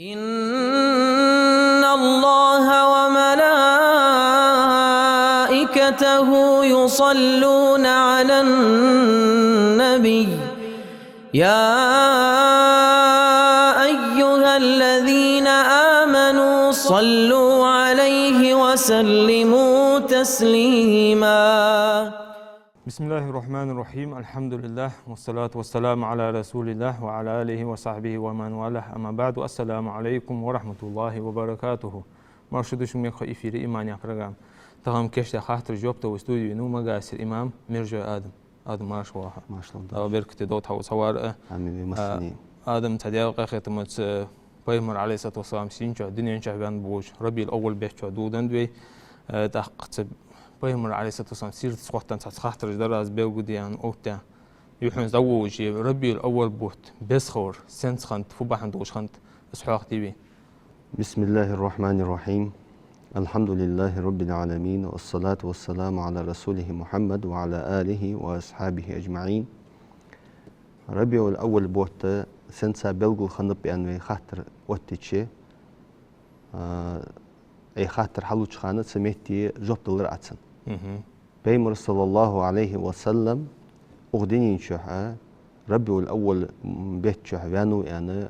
إن الله وملائكته يصلون على النبي يا أيها الذين آمنوا صلوا عليه وسلموا تسليما. بسم الله الرحمن الرحيم. الحمد لله والصلاة والسلام على رسول الله وعلى آله وصحبه ومن والاه. أما بعد، السلام عليكم ورحمة الله وبركاته. مرشد شمي خيفي إيمان يقرأ تهم كشت خاطر جوبته واستوديو نو مقاس الإمام مرجع آدم ما شاء الله ما شاء الله بركة دوت هو صور آدم تداو قاخت مت بيمر عليه الصلاة والسلام سينجا الدنيا شعبان بوج ربي الأول بيحكي دودن دوي تحقق بيمر عليه الصلاة والسلام سيرت سقطن خاطر دراز بيوجديان أوتا يحن زوج ربي الأول بوت بسخور سنت خنت فبحن دوش خنت اسحاق تيبي. بسم الله الرحمن الرحيم. الحمد لله رب العالمين والصلاة والسلام على رسوله محمد وعلى آله وأصحابه أجمعين. ربي الأول بوت سنت بلغو خنب بأنوي خاطر واتيتشي أي خاطر حلوش خانت سميتي جوبت الرأسن. بيمر صلى الله عليه وسلم أغدني شحا ربي الأول بيت شحوانو يعني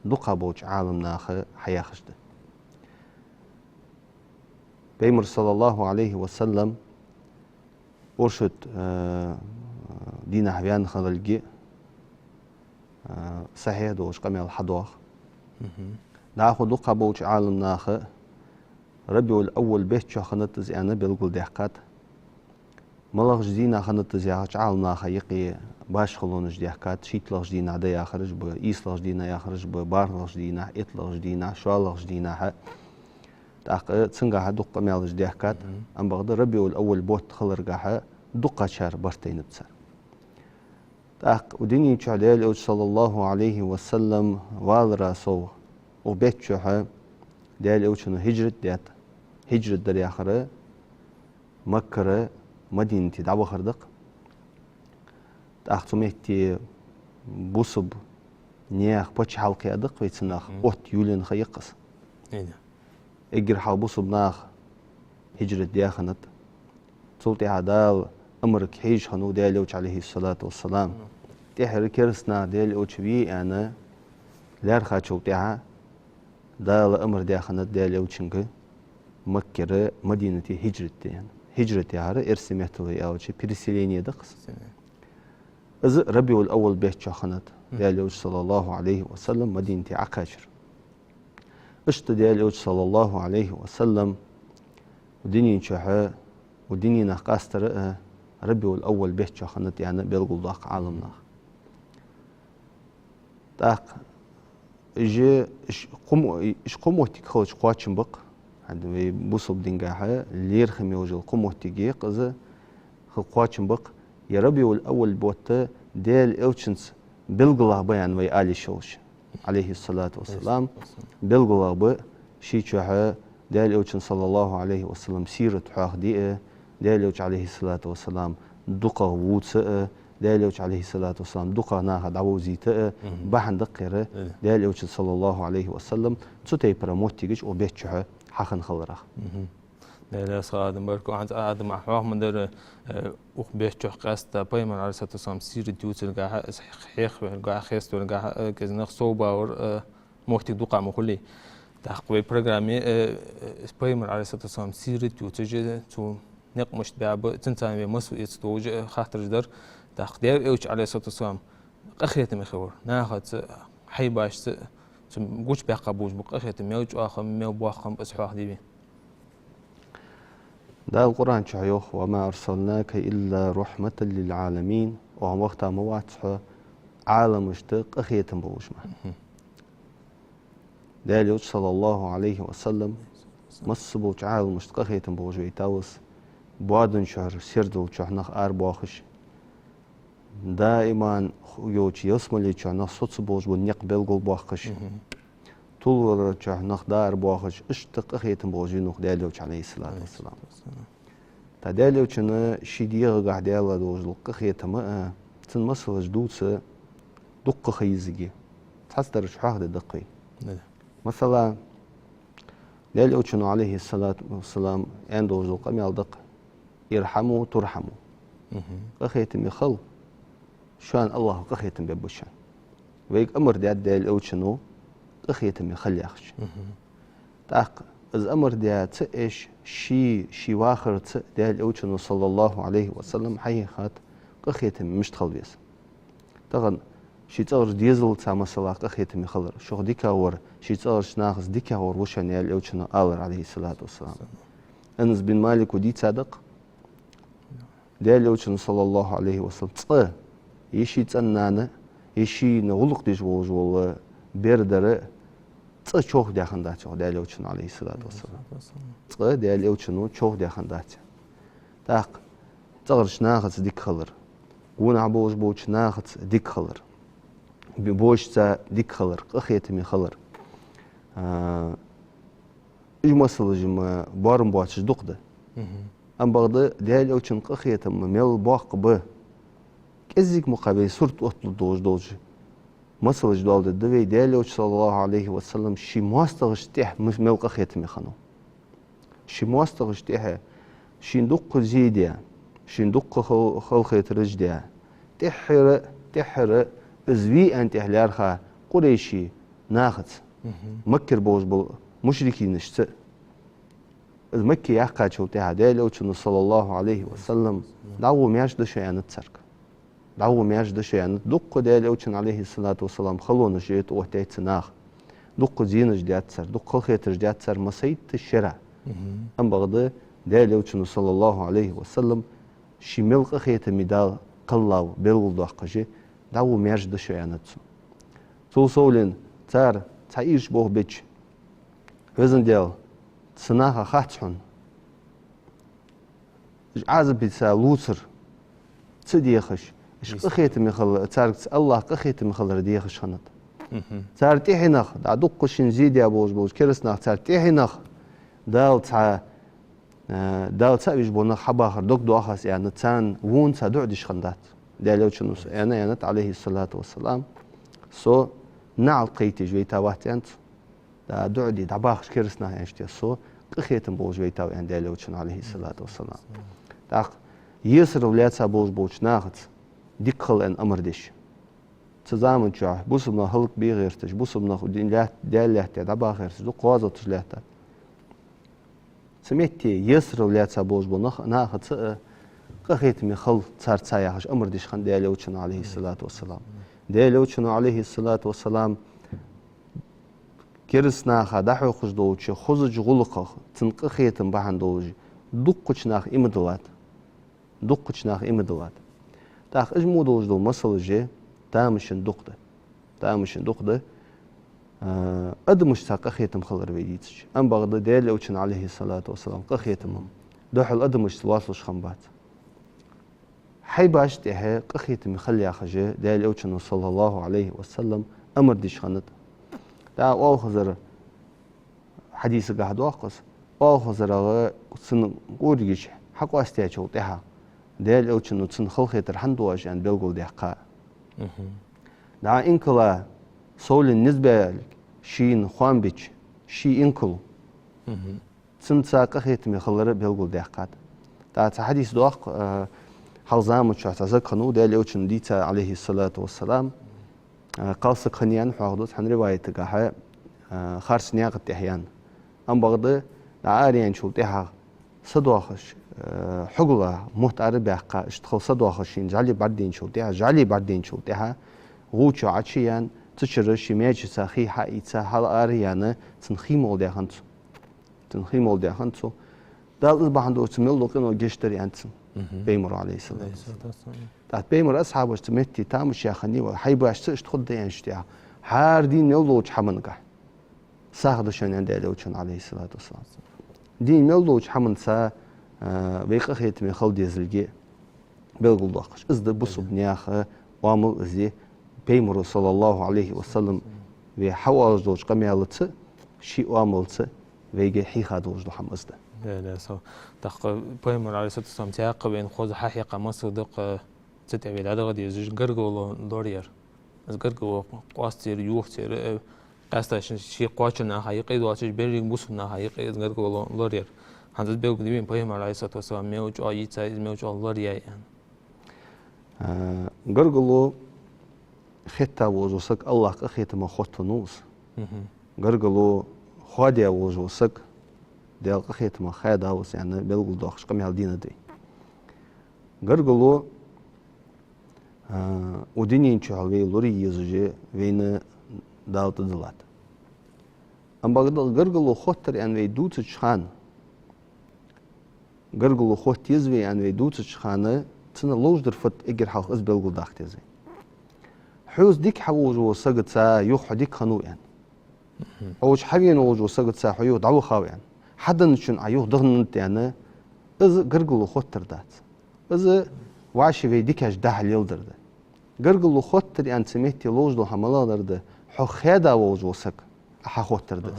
دقا بوش عالم ناخ حياخشد. بيمر صلى الله عليه وسلم أرشد دين حبيان خلالجي صحيح دوش قمي الحضوخ ناخو دقا بوش عالم ناخ ربي الأول بيت شخنت زيانة بلغل ديحقات ملغ جدينا خنت زياغش عالنا خيقي باش خلونش ديحقات شيتلغ جدينا دا يخرج بإيسلغ جدينا يخرج ببارلغ جدينا إطلغ جدينا شوالغ جدينا تاق تسنغا دقة ميالج ديحقات أم بغد ربي الأول بوت خلرقا دقة شار برتين بسر تاق وديني شعليل صلى الله عليه وسلم والرسول وبيت شوها ديال اوشنو هجرت دري اخره مكة مدينة دعوة خردق تاختميتي بوصب نياخ بوش حلقي ادق ويتسناخ اوت يولين خيقص اجر حال بوصب ناخ هجرت دياخنت سلطي عدال امرك حيج خنو ديال اوش عليه الصلاة والسلام تحر كرسنا ديال اوش بي انا لارخا شوطيها دال أمر داخنت دال أوشنك مكة مدينة هجرتي هذا إرسمته أو شيء بريسيلينيا دقس. إذا ربي الأول بيت شخنت دال أوش صلى الله عليه وسلم مدينة عكاشر. إشت دال أوش صلى الله عليه وسلم ودنيا شحاء ودنيا نقاستر ربي الأول بيت شخنت يعني بيلقوا ضاق عالمنا. تاق إجا إش قموتك خلش قواتشن بق عندما بوصب دينجاها لير خمي وجل قموتك يقظ قواتشن بق يا ربي الأول بوتا ديال أوتشنس بلغلا بيان وي آلي شوش عليه الصلاة والسلام بلغلا ب شيشها ديال أوتشن صلى الله عليه وسلم سيرة حاخ دي ديال أوتش عليه الصلاة والسلام دقة ووتس ديال عليه الصلاة والسلام دقة ناها دعوزيته بحن دقيرة ديال أوش صلى الله عليه وسلم تسوتي براموتيجش وبيتشها حخن خلرة. ديال صادم بركو عند آدم أحواه من در أخ بيتشها قاستا بيمن عليه الصلاة والسلام سير ديوت الجاه صحيح الجاه خيست والجاه كذا صوبا ور موتي دقة مخلي تحقق برنامج بيمن عليه الصلاة والسلام سير ديوت جد تو نقمش بعب تنتهي بمسؤولية توج خاطر جدر تقدير أوش عليه الصلاة والسلام أخيت مخور ناخذ حي باش تقولش بقبوج بقخيت ميوج آخر ميو باخم أسحاق ديبي. ده القرآن شعيوخ وما أرسلناك إلا رحمة للعالمين وهم وقتها مواتح عالم اشتق أخيت بوج ما. ده اليوش صلى الله عليه وسلم مص بوج عالم اشتق أخيت بوج ويتاوس بعدن شهر سيردل شحنخ أرباخش. دائما يوچ يسملي چانخ صوت بوج ونيق بلغل باخش طول چانخ دار باخش اشتق اخيتن بوجينوخ دالوچ عليه الصلاه والسلام تدالوچنا شيديغ قاعدالا دوجل قخيتما تن مسلج دوتس دق خيزجي تحستر شحاخ دقي مثلا دال أوتشنو عليه الصلاة والسلام عنده وزوق أميالدق يرحموا ترحموا قخيتم يخل شان الله قخيتم ببوشان ويك أمر دال أوتشنو قخيتم يخل يخش تاق از أمر تأش شي واخر دال أوتشنو صلى الله عليه وسلم حي خات قخيتم مش تخلبيس تغن شي تغر ديزل تا مثلا قخيتم يخلر شو ديكا ور شي تغر شناخس ديكا ور وشان دال أوتشنو آلر عليه الصلاة والسلام أنس بن مالك ودي تصدق دال أوتشنو صلى الله عليه وسلم يشي تنانا يشي نغلق ديش وجول بردر çok dağındaçı değerli uçun aleyhissalatu vesselam. Değerli uçunu çok dağındaçı. Tak çağırışnağıç dik kalır. Guna boş boşnağıç dik kalır. Bir boşsa dik kalır. Qıxetimi kalır. İcmasılıcımı barın boğaçız duqdı. Am bağdı değerli uçun qıxetimi mel boğqı kezik muqabil surt otlu doğucu. مثل جدال الدوي دالو صلى الله عليه وسلم شي مواستغش تح ملقى ختمي خانو شي مواستغش تح شي ندق زيديا شي ندق خلخيت رجديا تحر ازوي انت اهلارخا قريشي ناخت مكر بوج بل مشركين نشت المكي يحقا شوتها دالو صلى الله عليه وسلم دعو مياش دشيان تسرك دعوة مياجدش يعني دق دال أوتشن عليه الصلاة والسلام خلونا جيت وقتها تناخ دق زينج جات سر دق خلخيت جات سر مسيت الشرع أم بغض دال أوتشن صلى الله عليه وسلم شمل خيت مدال قلاو بلغ دقجي دعوة مياجدش يعني تو سولين تار تعيش بوه بيج وزن ديال صناعة خاتشون عازب بيسا لوتر تديخش قخيتم يخل تارك الله قخيتم يخل رديخ شنط تار تيحنخ دا دقشن زيد يا بوج كرسنخ تار تيحنخ دال تا بيج بونخ حباخر دق دوخس يعني تان وون تا دعدش خندات دالو شنو انا عليه الصلاة والسلام سو نعل قيتي جويتا وقتانت دا دعدي دباخش كرسنخ يعني سو قخيتم بوج جويتا يعني دالو شنو عليه الصلاة والسلام داق يسر ولاتsa بوج ناخت ديكل ان امردش تزامن شاه بوسمنا خلق بيغيرتش بوسمنا دين لا دالته دبا غيرتش دو قوازتش لهتا سميتي يسر ولاتsa بوج ناخت قخيت مي خل صار صايحش امردش خن دالوچن عليه الصلاه والسلام دالوچن عليه الصلاه والسلام كرسنا خدحو خجدوچ خوزج غلق تنقخيتن بهندوج دقچناخ امدلات تاخ اجمودوج دو مسلجه تامشن دقده ادمش ساقخيتم خلر بيديتش ام بغد دالوچن عليه الصلاه والسلام قخيتم دحل ادمش واصلش خنبات حي باش تها قخيتم خلي اخجه دالوچن صلى الله عليه وسلم امر ديش خنت دا اوخزر حديث قاعد واقص اوخزر سن قورجش حق واستياچو تها دال أوتشن وتسن خلخيتر حندواج عن بلغول دحقا دا إنكلا سول النسبة شين خوان بيش شي إنكل تسن تساقا خيتم يخلر بلغول دحقا دا تحديث دواق حلزام وشعت عزقنو دال أوتشن ديتا عليه الصلاة والسلام قال سقنيان حوغدوت حن رواية تقاها خارس نياغ التحيان أم بغض دا عاريان شو تحا صدواخش حقوقه محتار بحقه اشتخل صدواخشين جالي بردين شو تها غوچو عشيان تشرش ميج ساخي حايتsa hal ariyane تنخيمول دهانتو دال بهندو تمل لوكن وجشتر يانتن بيمر عليه السلام تات بيمر اصحابش تمتي تامش يا خني وحيباش اشتخل ديانشتيا هار دين يلوچ حمنقه ساخدشن اندالوچن عليه الصلاه والسلام دين يلوچ حمنسا بيقى خيتمي خلد يزلجي بلغل داقش ازد بصب نياخه وامل ازي بيمر صلى الله عليه وسلم في حواج دوج قميالت شي واملت ويجي حيخا دوج دحم ازد لا سو دق بيمر عليه الصلاه والسلام تعقب ان خوز حقيقه مصر دق تتعبي هذا غادي يزج غرغول دورير از غرغو قواستير يوختير قاستاشن شي قوچنا حقيقي دواتش بيرينغ بوسنا حقيقي غرغو لورير هانز بيوغ ديبين بيغمبر عليه الصلاه والسلام ميوج ايتا ميوج لوريا غرغلو خيتا وجوسك الله خيتا ما خوتنوس غرغلو خاديا وجوسك ديال خيتا ما خادا وس يعني بلغ دوخش قمي الدين دي غرغلو ودينين چالوي لوري يزجي وين داوت دلات ام bagda غرغلو خوتر يعني وي دوت چخان غرغلو خوت يزوي يعني وي دوت چخانه تن لوجدر فت اجر حق از بلغ داختزي حوز ديك حوجو سقطا يوخ ديك خنو يعني اوج حبين وجو سقطا حيو دعو خاو يعني حدن شن ايو دغنت يعني از غرغلو خوتر دات از واشي وي ديكاج دحل يلدر ده غرغلو خوتر يعني سميتي لوجدو حملادر ده حو خيدا وجو سك احا خوتر ده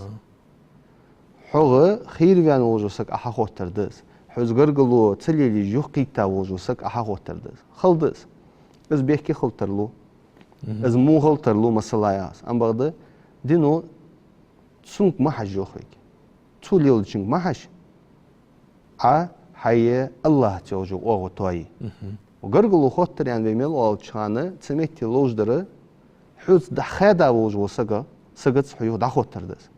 حو خير يعني وجو سك احا خوتر ده حوز غرغلو تسليلي يوقيتا وجو سك احا خوتر ده خلدس از بيحكي خلترلو از مو خلترلو مسلاياس ام bagda دينو سونك ما حج يوخيك توليل جنك ما حج حي الله توجو اوغو توي وغرغلو خوتر يعني بيميل او چانه تسميتي لوجدره حوز دخادا وجو سغا سغت حيو دا خوتر دس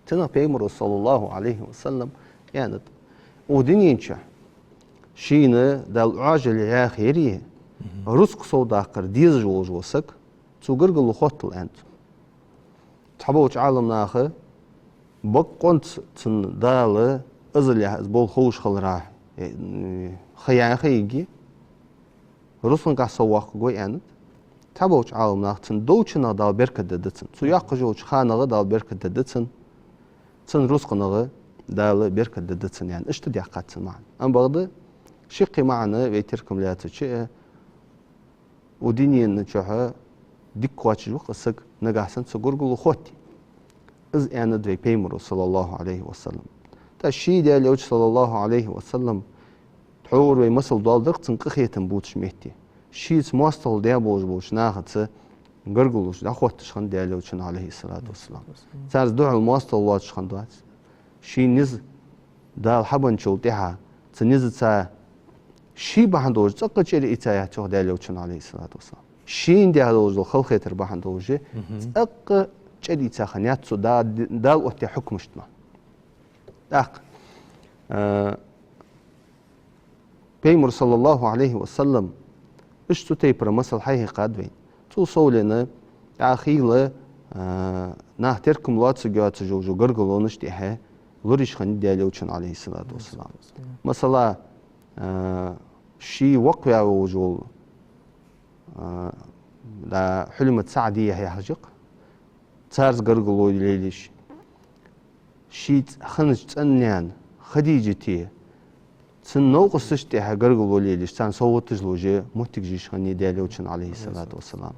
تنا بيمر صلى الله عليه وسلم يعني ودينينچا شينه دال عاجل يا خيريه رزق صوداقر ديز وجو سك تو غرغلو خوتل انت تحبوش عالم ناخه بقونت تن دال ازل يا بول خوش خلرا خيان خيجي رسن قا سواق غوي انت تابوش عالم ناخ تن دوچنا دال بركه ددتن تو ياقجوچ خانغه دال بركه ددتن تن رزقنغه دال بركه ددتن يعني اشت ديقاتن معن ام بغد شقي معنا ويتركم لاتشي ودينين نچها ديكواتش وقسك نغاسن سغورغلو خوتي از يعني دوي بيمر صلى الله عليه وسلم تشي ديال يوج صلى الله عليه وسلم تحور وي مسل دالدق تنقخيتن بوتش مهتي شيس ماستل ديا بوش ناخت غرغلوش دا خوتش خن ديال يوج عليه الصلاه والسلام سارز دو الماستل واتش خن دوات شي نز دال حبن چولتها تنز تا شي بهندوج تقچري ايتايا تو ديال يوج عليه الصلاه والسلام شين ديال يوج خلخيتر بهندوج تق چري تا خنيات سو دال اوتي حكمشتما داق بيمر صلى الله عليه وسلم اشتو تيبر مسل حيه قادوين تو صولنا اخيله ناه تركم لات سجات جو غرغلو نشتيها لوريش خن ديالوچن عليه الصلاه والسلام مثلا شي وقيا وجول لا حلمت سعديه هي حجق تارز غرغلو ليليش شيت خنج تنيان خديجتي سنو قصشتي غرغلو ليليش سان صوتجلوجي متجيش خني ديالوچن عليه الصلاه والسلام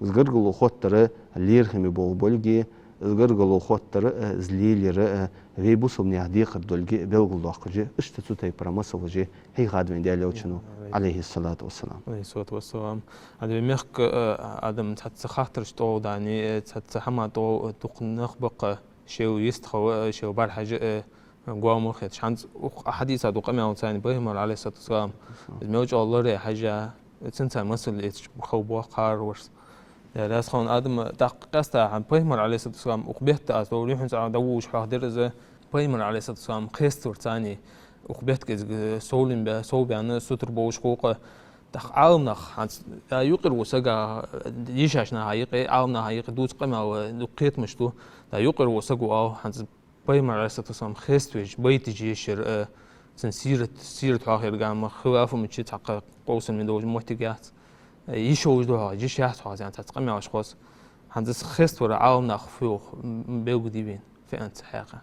غرغلو خوتر ليرخمي بولغي غرغلو خوتر زليلير ويبوسو نيادي خدولغي بلغلو اخجي اشتتو تاي برامسوجي هي غادوين ديالوچنو عليه الصلاه والسلام عليه الصلاه والسلام ادم مخ ادم تخاطر شتو داني تحما تو نخبق شو يستخو شو بار حاجه قوامو خيت شانت حديث ادو قمه ثاني بهمر عليه الصلاه والسلام الموج الله ري حاجه تنسى مسل خو قار ورس راس خون ادم دقستا عن بهمر عليه الصلاه والسلام وقبت اسو ريحن دوش حاضر ز بهمر عليه الصلاه والسلام خيستور ثاني وقبت سولين به سو يعني ستر بوش حقوق دخ عالمنخ يقر وسقا يشاشنا حقيقي عالمنا حقيقي دوت قمه ودقيت مشتو دا يقر وسقو او حنز بهمر عليه الصلاه والسلام خيستوج بيتجي شر سيرة آخر جام خوافه من شيء تحقق قوس من دوج محتاجات يشوج دوها جيش يحتاج يعني تتقمع أشخاص هندس خست ورا عالم نخفوه بيوجدي بين في أنت حقيقة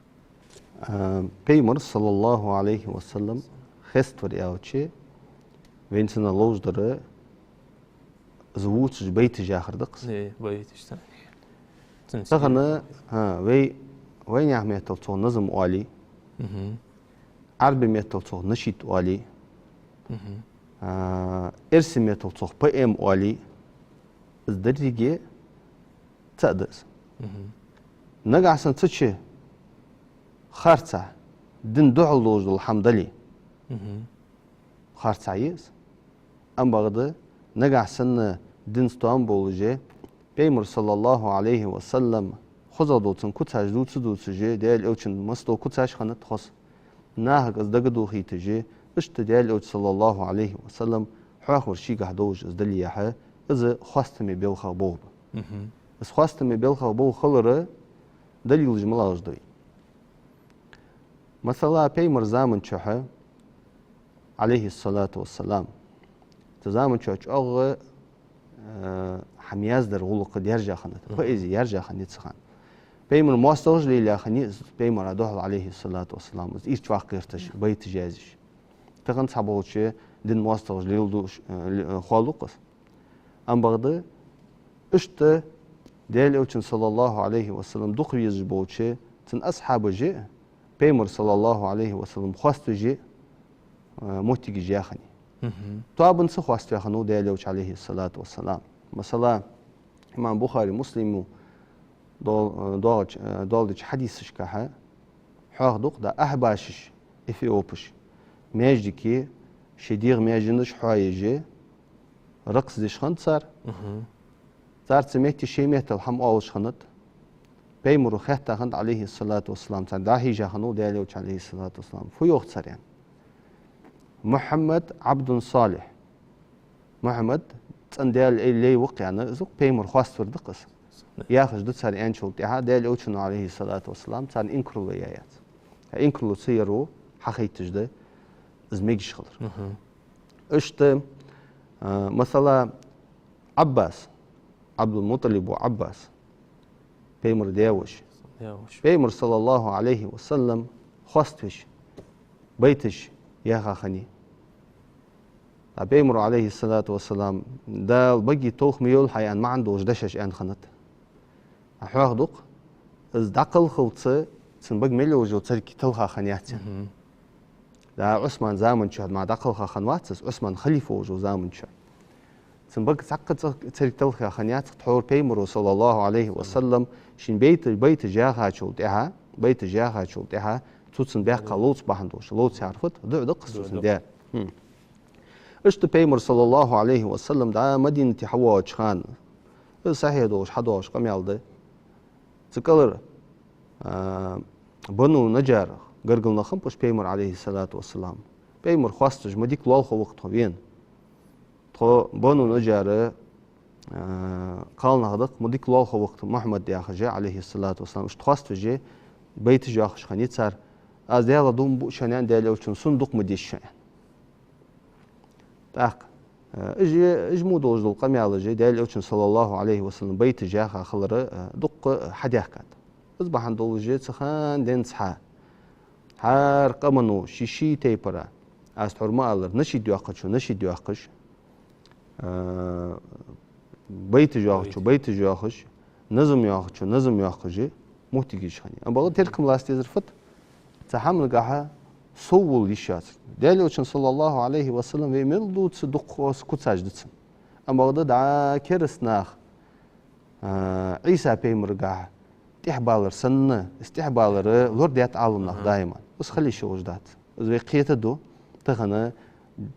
بيمر صلى الله عليه وسلم خست ورا أوتشي وين سنة لوج درة زوج بيت جاخر دقس بيت إيش تغنى وين يعمل تلصون نظم عالي عربي ميتلصوغ نشيط والي ارسم ميتلصوغ بي ام والي ازدرجي تقدس نقع سنتشي خارتة دين دعلوج الحمدلي خارتة عيز أم بغض نقع سن دين ستوان بولجي بيمر صلى الله عليه وسلم خزا دوتن كتاج دوتس جي ديال اوچن مستو كتاج خانت خص ناهق از دقدو خيتجي اشت ديال اوچ صلى الله عليه وسلم حاخور شي قحدوج از دلياحه از خواستمي بيلخا بوب از خواستمي بيلخا بو خلره دليل جملاج دوي مثلا بيمر زامن چوحه عليه الصلاة والسلام تزامن چوح اغ حمياز در غلق يرجع خانت فايزي يرجع خانت سخان بيمر مواستوج ليلة خاني بيمر ادوحل عليه الصلاة والسلام از ايش واق قرتش بيت جازش تغن صحبوش دين مواستوج ليلدو خالقس ام بغد اشت ديال اوچن صلى الله عليه وسلم دقويز بوچه تن اصحاب جي بيمر صلى الله عليه وسلم خواست جي موتيجي جاخني طابن سخواست خنو ديال اوچ عليه الصلاة والسلام مثلا امام بخاري مسلم دولج حديثش كها حاخدق دا احباشش اثيوبش ماجدكي شديغ ماجنش حايجي رقص ديش خنت صار سميتي شيميت الحم اولش خنت بيمرو خيتا خنت عليه الصلاة والسلام تان داهي جاخنو ديالوش عليه الصلاة والسلام فيوخ صار يعني محمد عبد صالح محمد تان ديال اللي وقعنا زوق بيمر خواست فردقس ياخذ دو صار انشول تاع ديال اوتشنو عليه الصلاة والسلام تان انكرو ويايات انكرو سيرو حقيقتش ده زميجش خضر اشت مثلا عباس عبد المطلب وعباس بيمر دياوش بيمر صلى الله عليه وسلم خواستش بيتش يا خاني بيمر عليه الصلاة والسلام دا بقي توخ ميول حيان ما عنده دشش ان خنت حاخدق از دقل خلصه سن بق ملي وجو تركي تلخا خنيات دا عثمان زامن شهد مع دقل خنوات عثمان خليفه وجو زامن شهد سن بق سقط تركي تلخا خنيات تحور بيمر صلى الله عليه وسلم شين بيت جاها شولتها بيت جاها شولتها توتسن بيقا لوتس باندوش لوتس عرفت دق سن دا اشت بيمر صلى الله عليه وسلم دا مدينة حواج خان صحيح دوش حدوش قم يالده تقلر بنو نجار قرقلنا خمبش بيمر عليه الصلاة والسلام بيمر خواستج مديك لولخو وقتها بين تو بنو نجار قالنا هذاك مديك لولخو وقت محمد ياخجا عليه الصلاة والسلام اش خواستج بيت جاخش خنيت صار از ديالا دوم بو شنان ديالو چون صندوق مديش شان تاق اجي مودوج دول قميال جي ديال اوچن صلى الله عليه وسلم بيت جاخا خلر دق حداكات اصبح عندو جي سخان دين صحا هر قمنو شيشي تيبرا از حرما الر نشي ديوقچو نشي ديوقش بيت جاخش نظم ياخجي موتيجيش خاني ام بغا تركم لاستي زرفت تحمل قاها صول يشات ديال اوچن صلى الله عليه وسلم ويملدو تصدق كوتساجدتن ام بغا دا كرسناخ عيسى بيمر قاها استحبالر سنة استحبالر لورديات عالمنا دائما بس خلي شو وجدات زي قيته دو تغنى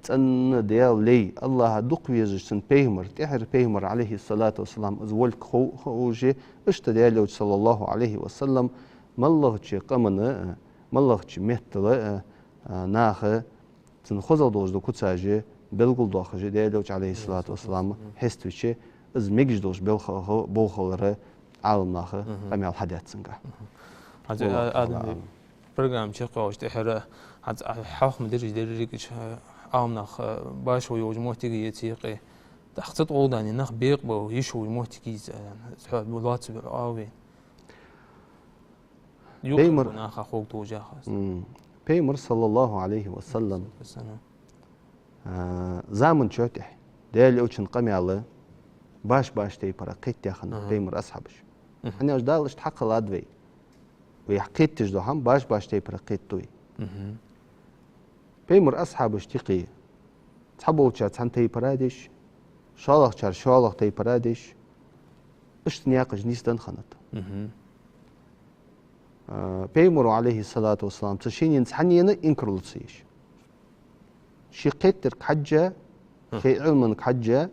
تن ديال لي الله دق ويجسن بيمر تحر بيمر عليه الصلاة والسلام زولك خوجي اشت ديال صلى الله عليه وسلم ملغتش قمنا ملغتش مهتل ناخ تنخذ دوز دو كتساجي بلغل دوخجي ديال عليه الصلاة والسلام حستوشي از ميجدوش بوخلره عالمناخ قميال حداتسنگا هذا آدم برنامج شقاوش تحرى هذا حاخ مدرج دريك عالمناخ باش ويوج موتيجي يتيقي تحقت قوداني نخ بيق بو يشوي موتيجي صحاب ولات عاوين بيمر ناخ خوك توجا خاص بيمر صلى الله عليه وسلم زامن شوتح ديال اوچن قميال باش تي برا قيت ياخن بيمر اصحابش انا اش دالش تحق الادوي ويحقيتش دو هم باش تي برا قيت توي بيمر اصحابش تقي تحبو تشات سنتي برادش شالخ تي برادش اشتنياقش نيستن خنت پیغمبر علیه الصلاة والسلام تشين حنينا إنكر لصيش شي قتر حجة في علم حجة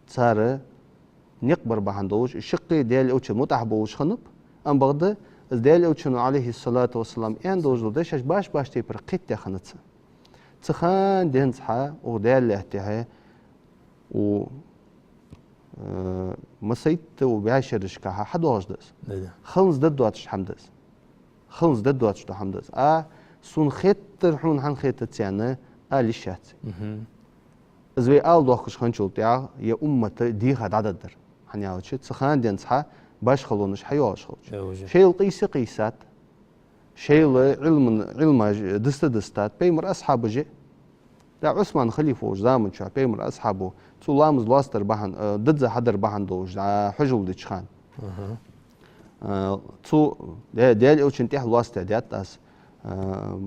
صار نقبر بهندوش الشقي ديال أوتش متحبوش خنب أم بغدا ديال أوتش عليه الصلاة والسلام أندوش لدش باش تيبر قتة خنتس تخان دينصحة وديال لهتها و مسيت وبيعشرش كها حد واجدس خلص ددواتش حمدس خلص ددواتش حمدس سون خيتر حون حن خيتر تيانا لشات زوي دوخش خنشولت يا أمة دي خد عددر حنياوتش تخان دينصحة باش خلونش حيواش خلش شيل قيسات شيل علم دستات بيمر أصحابه جي دا عثمان خليفة زامن شا بيمر أصحابه تو لامز لاستر بحن ضد حدر بحن دوج حجول ديشخان تو ديال اوتشن تيح لاستر دياتاس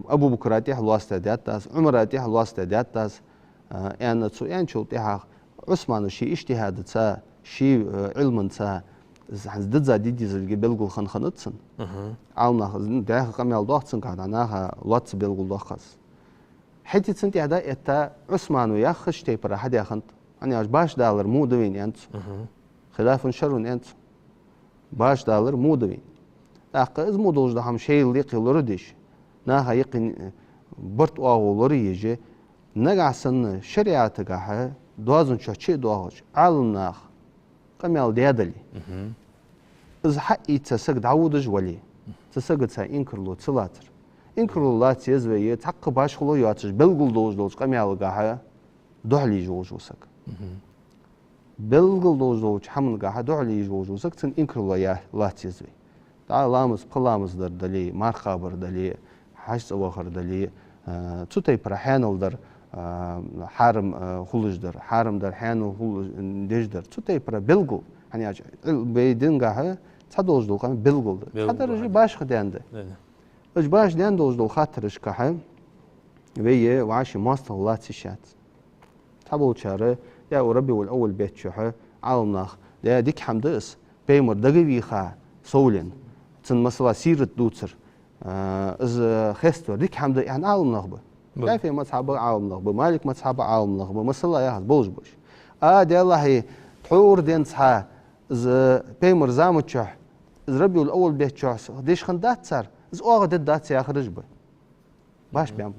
ابو بكر تيح لاستر دياتاس عمر تيح لاستر دياتاس يعني تو يعني شو تيح عثمان شي اجتهاد تا شي علم تا ضد زادي ديزل بلغول خنتسن عالنا ده قميل دوختسن كان انا لاتس بلغول دوخس حتى سنتي هذا اتا عثمان وياخش تيبر حد ياخنت أنا باش دالر مو دوين أنت خلاف شرون أنت باش دالر مو دوين أقا إذ مو دوج ده هم شيء اللي قلردش ناها يقين برت أغولر يجي نجع سن شريعة جاها دوازن شيء دواج علم ناخ قميل ديادلي إذ حقي تسجد عودج ولي تسجد سإنكرلو تلاتر إنكرلو لا تيزوي تحق باش خلو ياتش بلغل دوج قميل جاها دعلي جوجوسك بلغل دوج حمل جاها دعلي جوجوسك تن إنكرلو يا لا تيزوي تعال لامز قلامز در دلي مارخابر دلي حاجز أواخر دلي تطي برحانل در حارم خلج در حارم در حانل خلج ديج در تطي بر بلغل يعني بيدين جاها تدوج دو قام بلغل هذا رجع باش خديان ده إيش باش ديان دوج دو خاطرش كحه ويا وعاش ماستر لا تشات تابو شاره يا وربي والأول بيت شحه عالناخ ده ديك حمدس بيمر دقيقي خا سولين تن مثلا سيرة دوتر إز خستو ديك حمد يعني عالناخ به كيف مصحاب عالناخ به مالك مصحاب عالناخ به مثلا يا بوج بوش دي الله هي تحور دين صحا إز بيمر زامت شح إز ربي والأول بيت شح ديش خندات صار إز أوغد الدات يخرج به باش بيعمل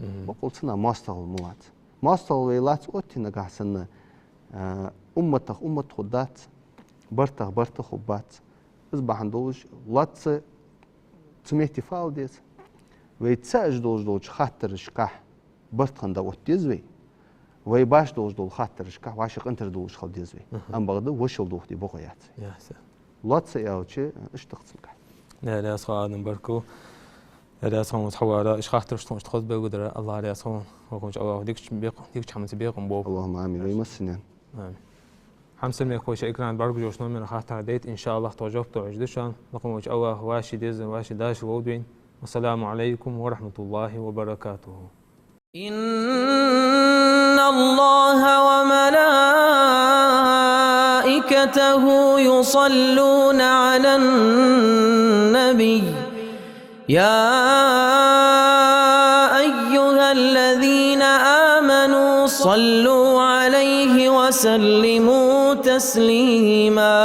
بقول سنة ماستر الموات ماستر ويلات أوتي نجح سنة أمتك خدات برتك خبات إز بحندوش لاتس تميتي فاول ديس ويتساج دوج خاطر شكاح برتخن دا وتيزوي وي باش دوج خاطر شكاح واشق انتر دوج خل ديزوي أم بغدو وشل دوج دي بقيات يا سلام لاتس ياوتشي اشتغلك لا لا صادم بركو لا صوم تحوار إيش خاطر شتون تخذ بقدر الله لا صوم وكمش الله ديك حمس بيقم بوب اللهم آمين ويمسنين آمين حمس المي خوش إكران بركو جوش نومي خاطر ديت إن شاء الله توجبت وعجدشان لكم وجه الله واشي ديزن واشي داش وودين والسلام عليكم ورحمة الله وبركاته إن الله وملائكته يصلون على النبي يا أيها الذين آمنوا صلوا عليه وسلموا تسليما